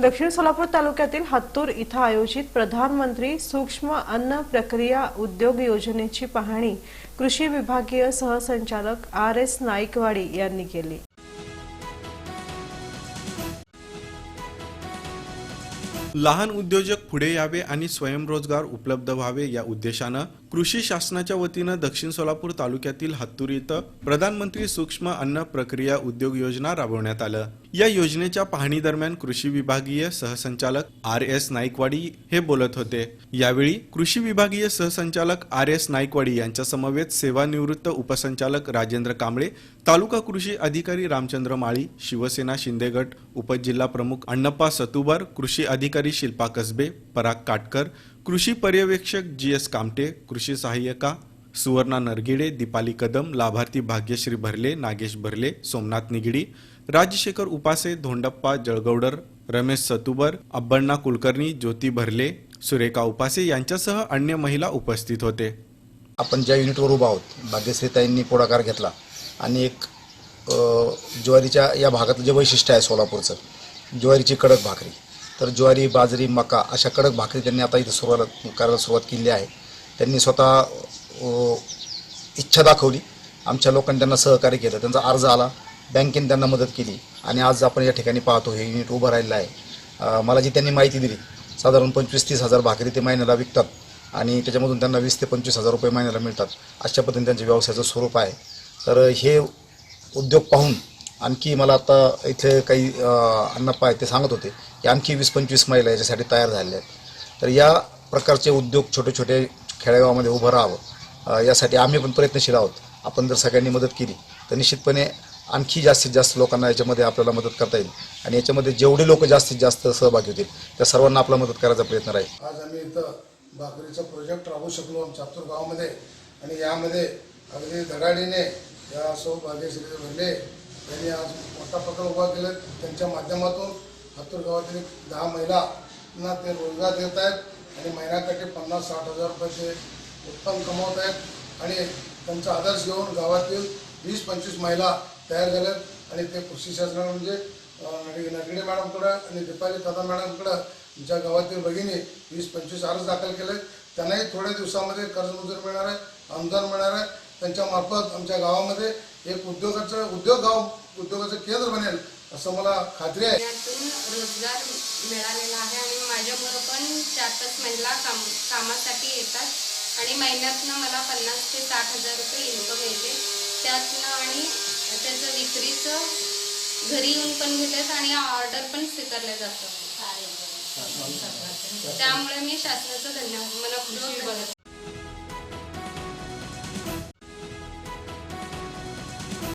दक्षिण सोलापूर तालुक्यातील हत्तूर इथं आयोजित प्रधानमंत्री सूक्ष्म अन्न प्रक्रिया उद्योग योजनेची पाहणी कृषी विभागीय सहसंचालक आर.एस. नाईकवाडी यांनी केली। लहान उद्योजक पुढे यावे आणि स्वयंरोजगार उपलब्ध व्हावे या उद्देशानं कृषी शासनाच्या वतीनं दक्षिण सोलापूर तालुक्यातील हत्तूर इथं प्रधानमंत्री सूक्ष्म अन्न प्रक्रिया उद्योग योजना राबवण्यात आलं। या योजनेच्या पाहणी दरम्यान कृषी विभागीय सहसंचालक आर.एस. नाईकवाडी हे बोलत होते। यावेळी कृषी विभागीय सहसंचालक आर.एस. नाईकवाडी यांच्या समवेत सेवानिवृत्त उपसंचालक राजेंद्र कांबळे, तालुका कृषी अधिकारी रामचंद्र माळी, शिवसेना शिंदे गट उपजिल्हा प्रमुख अण्णप्पा सतुबर, कृषी अधिकारी शिल्पा कसबे, पराग काटकर, कृषी पर्यवेक्षक जी.एस. कामटे, कृषी सहाय्यका सुवर्णा नरगिडे, दीपाली कदम, लाभार्थी भाग्यश्री भरले, नागेश भरले, सोमनाथ निगडी, राजशेखर उपासे, धोंडप्पा जळगौडर, रमेश सतुबर, अब्बण्णा कुलकर्णी, ज्योती भरले, सुरेखा उपासे यांच्यासह अन्य महिला उपस्थित होते। आपण ज्या युनिटवर उभा आहोत, भाग्यश्रीताईंनी पुढाकार घेतला आणि एक ज्वारीच्या या भागातलं जे वैशिष्ट्य आहे सोलापूरचं, ज्वारीची कडक भाकरी, तर ज्वारी, बाजरी, मका अशा कडक भाकरी त्यांनी आता इथं करायला सुरुवात केली आहे। त्यांनी स्वतः इच्छा दाखवली, आमच्या लोकांनी त्यांना सहकार्य केलं, त्यांचा अर्ज आला, बँकेने त्यांना मदत केली आणि आज आपण या ठिकाणी पाहतो हे युनिट उभं राहिलं आहे। मला जी त्यांनी माहिती दिली, साधारण 25-30 हजार भाकरी ते महिन्याला विकतात आणि त्याच्यामधून त्यांना 20 ते 25 हजार रुपये महिन्याला मिळतात। अशा पद्धतीने त्यांच्या व्यवसायाचं स्वरूप आहे। तर हे उद्योग पाहून आणखी मला आता इथे काही अण्णप्पा आहेत ते सांगत होते की आणखी 20-25 महिला याच्यासाठी तयार झालेल्या आहेत। तर या प्रकारचे उद्योग छोटे छोटे खेडेगावामध्ये उभं राहावं यासाठी आम्ही पण प्रयत्नशील आहोत। आपण जर सगळ्यांनी मदत केली तर निश्चितपणे आणखी जास्तीत जास्त लोकांना याच्यामध्ये आपल्याला मदत करता येईल आणि याच्यामध्ये जेवढे लोक जास्तीत जास्त सहभागी होतील त्या सर्वांना आपला मदत करायचा प्रयत्न राहील। आज आम्ही इथं भाकरीचा प्रोजेक्ट राबवू शकलो आमच्या हत्तूर गावामध्ये आणि यामध्ये अगदी धडाडीने या भाग्यश्री भरले त्यांनी आज मोठा प्रकल्प उभा केला। त्यांच्या माध्यमातून हत्तूर गावातील 10 महिलांना ते रोजगार देत आहेत आणि महिन्याकाठी 50-60 हजार रुपये उत्पन्न कमवत आहेत आणि त्यांचा आदर्श घेऊन गावातील 20-25 महिला तयार झाल्यात आणि ते कृषी शासनाला म्हणजे नरगिडे मॅडमकडं आणि दीपाली कदम मॅडमकडं आमच्या गावातील भगिनी 20-25 अर्ज दाखल केले। त्यांनाही थोड्या दिवसामध्ये कर्जमंजूर मिळणार आहे, अनुदान मिळणार आहे। त्यांच्या मार्फत आमच्या गावामध्ये एक उद्योगाचं केंद्र बनेल असं मला खात्री आहे। रोजगार मिळालेला आहे आणि माझ्याबरोबर पण 4-5 महिला कामासाठी येतात आणि महिन्यातनं मला 50 ते 60 हजार रुपये इन्कम येते त्यातनं आणि त्याचं विक्रीचं घरी येऊन पण घेतात आणि ऑर्डर पण स्वीकारले जातात। त्यामुळे मी शासनाचं धन्यवाद मनपूर्वक